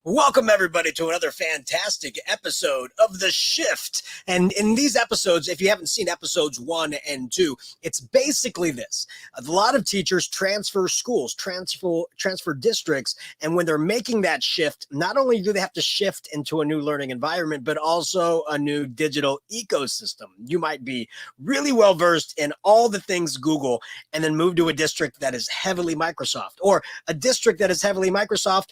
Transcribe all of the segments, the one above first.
Welcome, everybody, to another fantastic episode of The Shift. And in these episodes, if you haven't seen episodes 1 and 2, it's basically this. A lot of teachers transfer schools, transfer districts, and when they're making that shift, not only do they have to shift into a new learning environment, but also a new digital ecosystem. You might be really well-versed in all the things Google and then move to a district that is heavily Microsoft, or a district that is heavily Microsoft,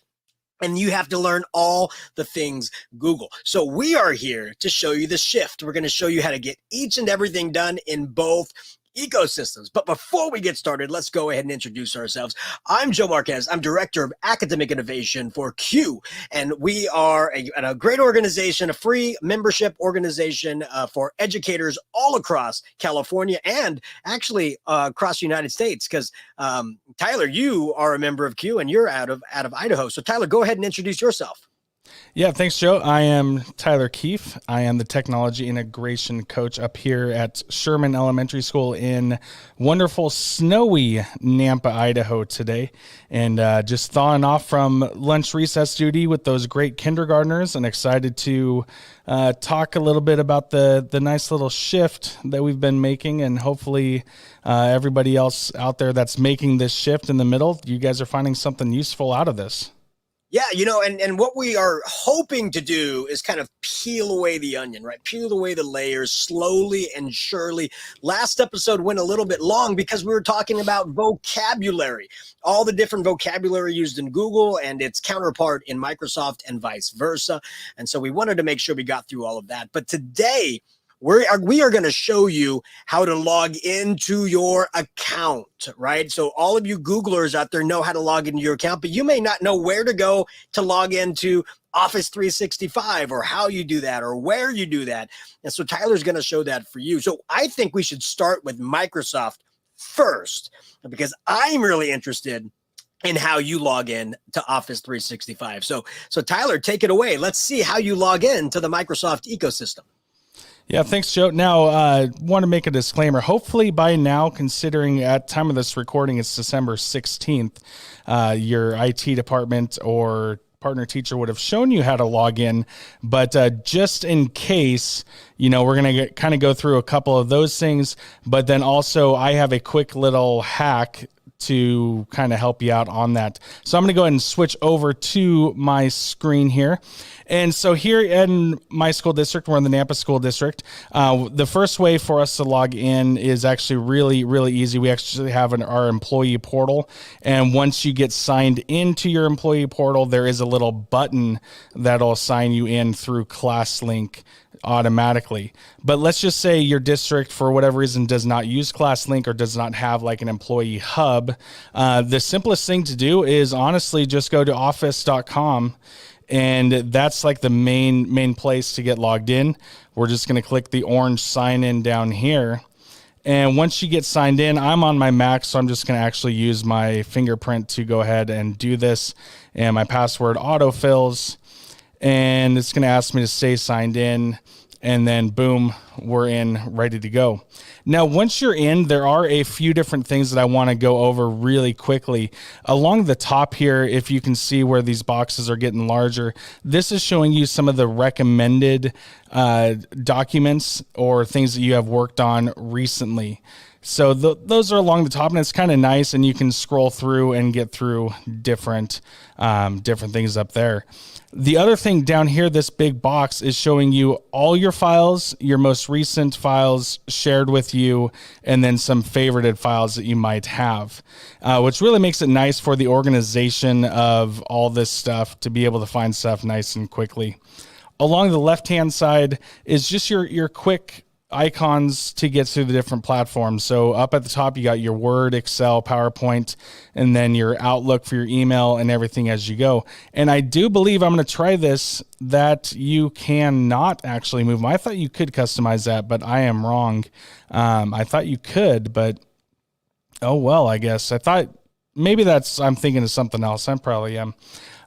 and you have to learn all the things Google. So we are here to show you the shift. We're going to show you how to get each and everything done in both ecosystems. But before we get started, let's go ahead and introduce ourselves. I'm Joe Marquez. I'm Director of Academic Innovation for Q, and we are a great organization, a free membership organization for educators all across California and actually across the United States, because Tyler, you are a member of Q and you're out of Idaho. So Tyler, go ahead and introduce yourself. Yeah, thanks, Joe. I am Tyler Keefe. I am the technology integration coach up here at Sherman Elementary School in wonderful, snowy Nampa, Idaho today. And just thawing off from lunch recess duty with those great kindergartners, and excited to talk a little bit about the nice little shift that we've been making, and hopefully everybody else out there that's making this shift in the middle, you guys are finding something useful out of this. Yeah, and what we are hoping to do is kind of peel away the onion, right? Peel away the layers slowly and surely. Last episode went a little bit long because we were talking about vocabulary, all the different vocabulary used in Google and its counterpart in Microsoft and vice versa. And so we wanted to make sure we got through all of that. But today, we are going to show you how to log into your account, right? So all of you Googlers out there know how to log into your account, but you may not know where to go to log into Office 365, or how you do that, or where you do that. And so Tyler's going to show that for you. So I think we should start with Microsoft first, because I'm really interested in how you log in to Office 365. So Tyler, take it away. Let's see how you log in to the Microsoft ecosystem. Yeah, thanks, Joe. Now, want to make a disclaimer. Hopefully by now, considering at time of this recording, it's December 16th, your IT department or partner teacher would have shown you how to log in. But just in case, we're going to kind of go through a couple of those things. But then also, I have a quick little hack to kind of help you out on that. So I'm going to go ahead and switch over to my screen here. And so here in my school district, we're in the Nampa School District. The first way for us to log in is actually really, really easy. We actually have our employee portal. And once you get signed into your employee portal, there is a little button that'll sign you in through ClassLink automatically. But let's just say your district, for whatever reason, does not use ClassLink or does not have like an employee hub. The simplest thing to do is honestly just go to office.com, and that's like the main place to get logged in. We're just going to click the orange sign in down here. And once you get signed in, I'm on my Mac, so I'm just going to actually use my fingerprint to go ahead and do this. And my password autofills, and it's going to ask me to stay signed in. And then boom, we're in, ready to go. Now, once you're in, there are a few different things that I want to go over really quickly. Along the top here, if you can see where these boxes are getting larger, this is showing you some of the recommended documents or things that you have worked on recently. So those are along the top, and it's kind of nice, and you can scroll through and get through different things up there. The other thing down here, this big box is showing you all your files, your most recent files shared with you, and then some favorited files that you might have, which really makes it nice for the organization of all this stuff to be able to find stuff nice and quickly. Along the left-hand side is just your quick icons to get through the different platforms. So up at the top, you got your Word, Excel, PowerPoint, and then your Outlook for your email and everything as you go. And I do believe, I'm going to try this, that you cannot actually move them. I thought you could customize that, but I am wrong. I thought you could, but oh well, I guess. I thought maybe I'm thinking of something else. I probably am.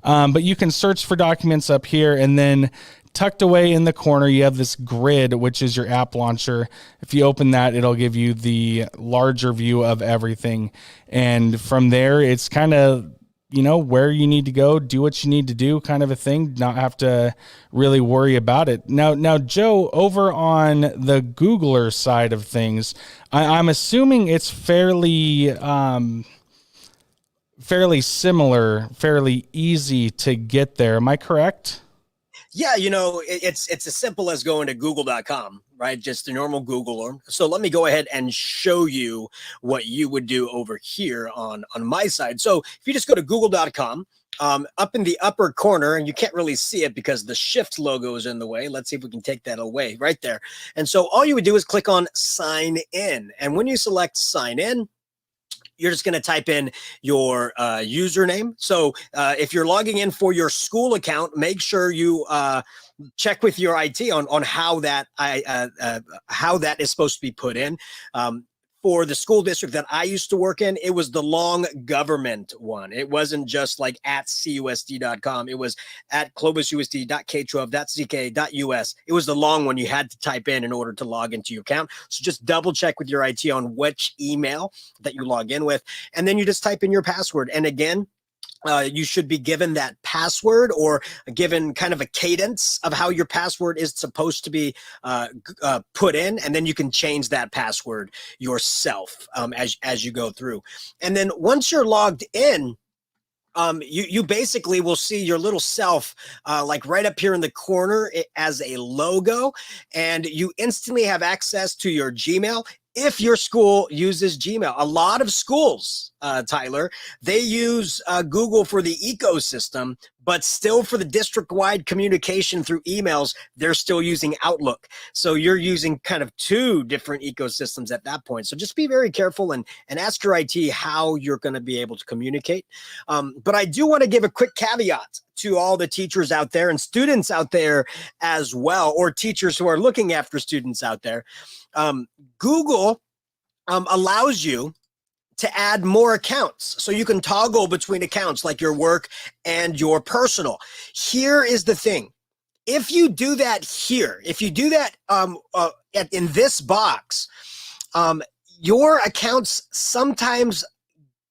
But you can search for documents up here, and then tucked away in the corner, you have this grid, which is your app launcher. If you open that, it'll give you the larger view of everything. And from there, it's kind of where you need to go, do what you need to do, kind of a thing, not have to really worry about it. Now, Joe, over on the Googler side of things, I'm assuming it's fairly similar, easy to get there. Am I correct? Yeah, it's as simple as going to google.com, right? Just the normal Googler. So let me go ahead and show you what you would do over here on my side. So if you just go to google.com, up in the upper corner, and you can't really see it because the Shift logo is in the way. Let's see if we can take that away right there. And so all you would do is click on sign in. And when you select sign in, you're just going to type in your username. So if you're logging in for your school account, make sure you check with your IT on how that is supposed to be put in. For the school district that I used to work in, it was the long government one. It wasn't just like at cusd.com. It was at globususd.k12.ck.us. It was the long one you had to type in order to log into your account. So just double check with your IT on which email that you log in with. And then you just type in your password. And again, you should be given that password or given kind of a cadence of how your password is supposed to be put in, and then you can change that password yourself as you go through. And then once you're logged in, you basically will see your little self like right up here in the corner as a logo, and you instantly have access to your Gmail if your school uses Gmail. A lot of schools, Tyler, they use Google for the ecosystem, but still for the district-wide communication through emails, they're still using Outlook. So you're using kind of two different ecosystems at that point. So just be very careful and ask your IT how you're going to be able to communicate. But I do want to give a quick caveat to all the teachers out there and students out there as well, or teachers who are looking after students out there. Google allows you to add more accounts. So you can toggle between accounts like your work and your personal. Here is the thing. If you do that here, if you do that in this box, your accounts sometimes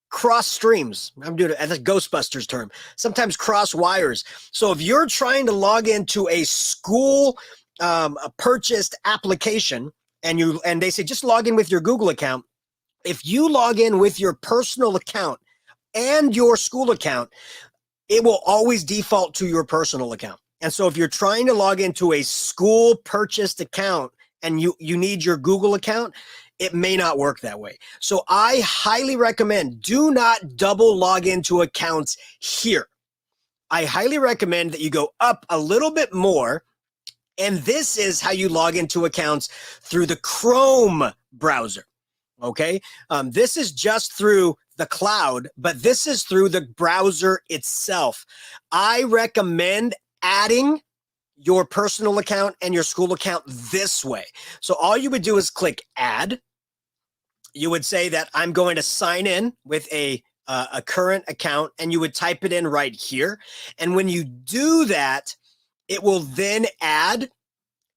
cross streams. I'm doing it as a Ghostbusters term, sometimes cross wires. So if you're trying to log into a school purchased application and they say just log in with your Google account, if you log in with your personal account and your school account, it will always default to your personal account. And so if you're trying to log into a school purchased account and you need your Google account, it may not work that way. So I highly recommend do not double log into accounts here. I highly recommend that you go up a little bit more. And this is how you log into accounts through the Chrome browser. Okay. This is just through the cloud, but this is through the browser itself. I recommend adding your personal account and your school account this way. So all you would do is click add. You would say that I'm going to sign in with a current account, and you would type it in right here. And when you do that, it will then add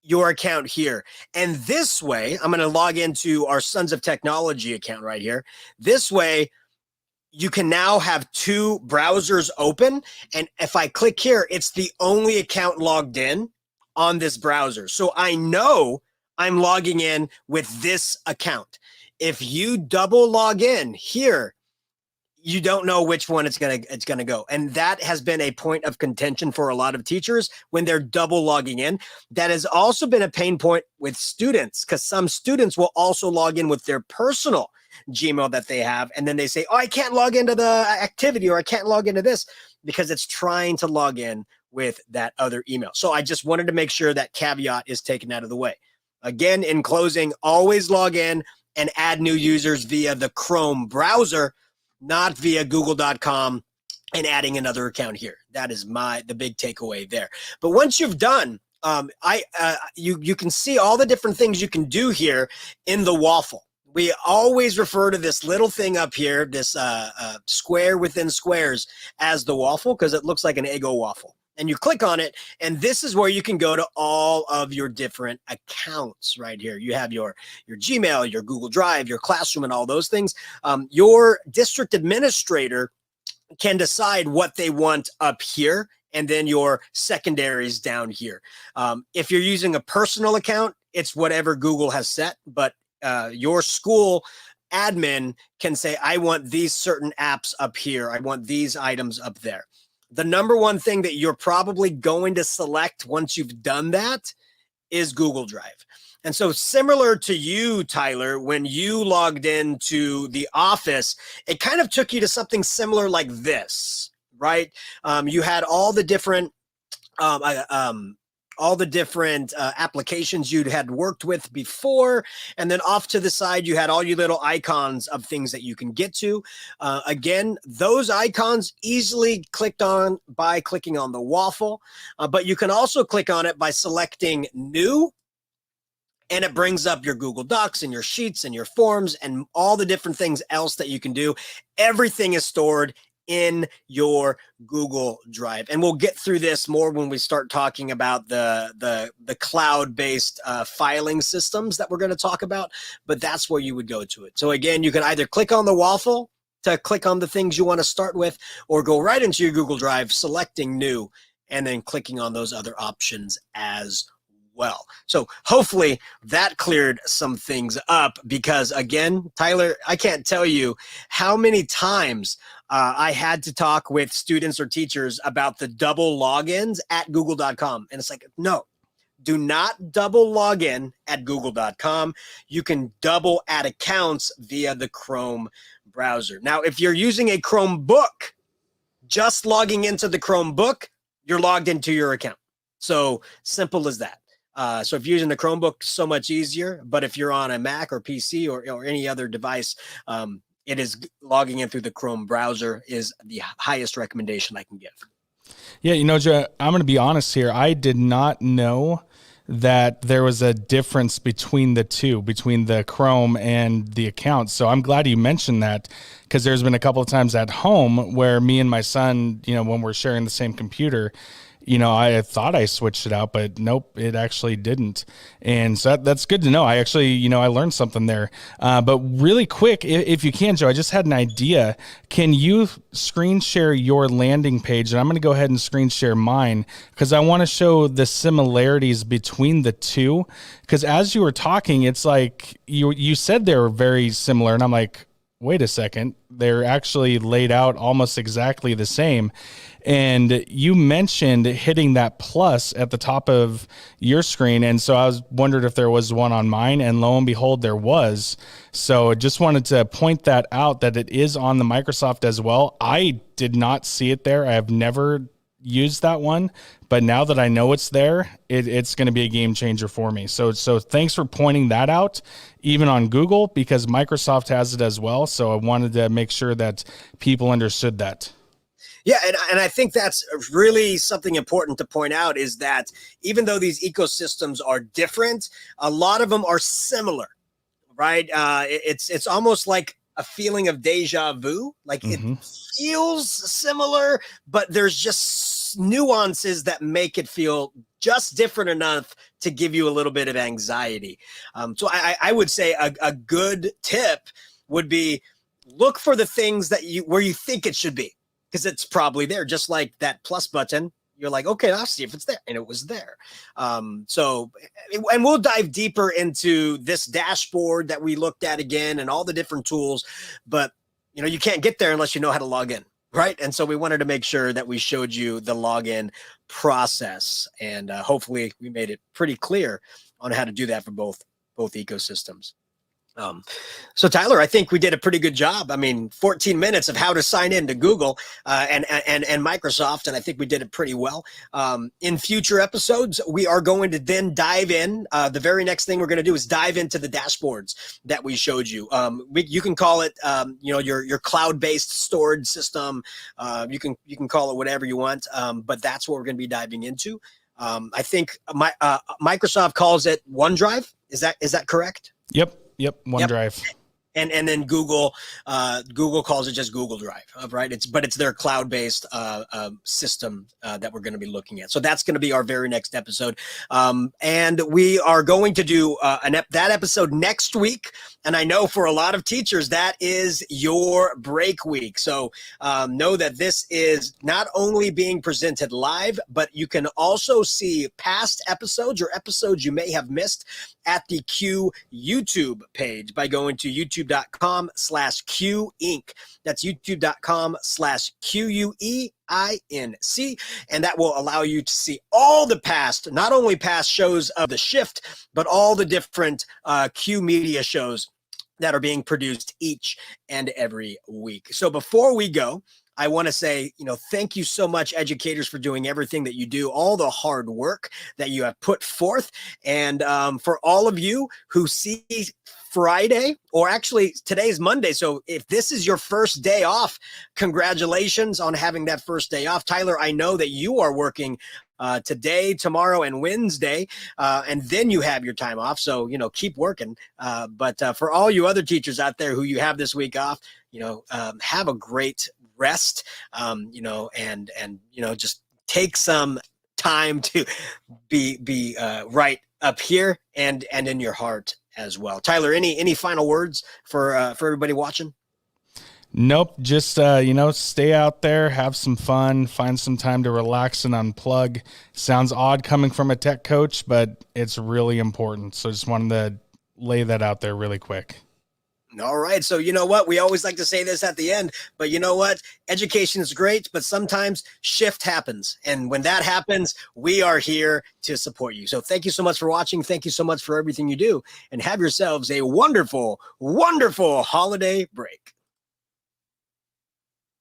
your account here. And this way, I'm going to log into our Sons of Technology account right here. This way, you can now have two browsers open. And if I click here, it's the only account logged in on this browser. So I know I'm logging in with this account. If you double log in here, you don't know which one it's gonna go. And that has been a point of contention for a lot of teachers when they're double logging in. That has also been a pain point with students, because some students will also log in with their personal Gmail that they have. And then they say, oh, I can't log into the activity, or I can't log into this, because it's trying to log in with that other email. So I just wanted to make sure that caveat is taken out of the way. Again, in closing, always log in and add new users via the Chrome browser, not via google.com and adding another account here. That is the big takeaway there. But once you've done, you can see all the different things you can do here in the waffle. We always refer to this little thing up here, this square within squares, as the waffle, because it looks like an Eggo waffle. And you click on it, and this is where you can go to all of your different accounts right here. You have your Gmail, your Google Drive, your classroom, and all those things. Your district administrator can decide what they want up here, and then your secondaries down here. If you're using a personal account, it's whatever Google has set, but your school admin can say, I want these certain apps up here. I want these items up there. The number one thing that you're probably going to select once you've done that is Google Drive. And so similar to you, Tyler, when you logged into the office, it kind of took you to something similar like this, right? You had all the different applications you had worked with before. And then off to the side, you had all your little icons of things that you can get to. Again, those icons easily clicked on by clicking on the waffle, but you can also click on it by selecting new, and it brings up your Google Docs and your sheets and your forms and all the different things else that you can do. Everything is stored in your Google Drive. And we'll get through this more when we start talking about the cloud-based filing systems that we're going to talk about, but that's where you would go to it. So again, you can either click on the waffle to click on the things you want to start with, or go right into your Google Drive, selecting new, and then clicking on those other options as well. So hopefully that cleared some things up, because again, Tyler, I can't tell you how many times I had to talk with students or teachers about the double logins at google.com. And it's like, no, do not double log in at google.com. You can double add accounts via the Chrome browser. Now, if you're using a Chromebook, just logging into the Chromebook, you're logged into your account. So simple as that. So if you're using the Chromebook, so much easier. But if you're on a Mac or PC or any other device, it is logging in through the Chrome browser is the highest recommendation I can give. Yeah, you know, Joe, I'm going to be honest here. I did not know that there was a difference between the two, between the Chrome and the account. So I'm glad you mentioned that, because there's been a couple of times at home where me and my son, you know, when we're sharing the same computer, you know, I thought I switched it out, but nope, it actually didn't. And so that's good to know. I actually, you know, I learned something there. But really quick, if you can, Joe, I just had an idea. Can you screen share your landing page? And I'm going to go ahead and screen share mine, because I want to show the similarities between the two. Because as you were talking, it's like you said they were very similar. And I'm like, wait a second, they're actually laid out almost exactly the same. And you mentioned hitting that plus at the top of your screen. And so I was wondered if there was one on mine, and lo and behold, there was. So just wanted to point that out, that it is on the Microsoft as well. I did not see it there. I have never used that one, but now that I know it's there, it's going to be a game changer for me. So thanks for pointing that out, even on Google, because Microsoft has it as well. So I wanted to make sure that people understood that. Yeah, and I think that's really something important to point out, is that even though these ecosystems are different, a lot of them are similar, right? It's almost like a feeling of deja vu. Like it feels similar, but there's just nuances that make it feel just different enough to give you a little bit of anxiety. So I would say a good tip would be, look for the things that where you think it should be, because it's probably there. Just like that plus button, you're like, okay, I'll see if it's there. And it was there. And we'll dive deeper into this dashboard that we looked at again and all the different tools. But, you know, you can't get there unless you know how to log in, right? And so we wanted to make sure that we showed you the login process. And hopefully we made it pretty clear on how to do that for both ecosystems. So Tyler, I think we did a pretty good job. I mean, 14 minutes of how to sign in to Google and Microsoft, and I think we did it pretty well. In future episodes, we are going to then dive in. The very next thing we're going to do is dive into the dashboards that we showed you. You can call it, you know, your cloud-based storage system. You can call it whatever you want, but that's what we're going to be diving into. I think Microsoft calls it OneDrive. Is that correct? Yep. OneDrive. And then Google calls it just Google Drive, right? It's their cloud-based system that we're going to be looking at. So that's going to be our very next episode, and we are going to do that episode next week. And I know for a lot of teachers that is your break week. So know that this is not only being presented live, but you can also see past episodes or episodes you may have missed at the Q YouTube page by going to youtube.com/Q Inc. That's youtube.com/QUEINC. And that will allow you to see all the past, not only past shows of The Shift, but all the different Q Media shows that are being produced each and every week. So before we go, I want to say, thank you so much, educators, for doing everything that you do, all the hard work that you have put forth. And for all of you who see Friday, or actually today's Monday. So if this is your first day off, congratulations on having that first day off. Tyler, I know that you are working today, tomorrow, and Wednesday, and then you have your time off. So, keep working. But for all you other teachers out there who you have this week off, have a great rest, and just take some time to be right up here and in your heart as well. Tyler, any final words for everybody watching? Nope. Just, stay out there, have some fun, find some time to relax and unplug. Sounds odd coming from a tech coach, but it's really important. So just wanted to lay that out there really quick. All right. So you know what? We always like to say this at the end, but you know what? Education is great, but sometimes shift happens. And when that happens, we are here to support you. So thank you so much for watching. Thank you so much for everything you do, and have yourselves a wonderful, wonderful holiday break.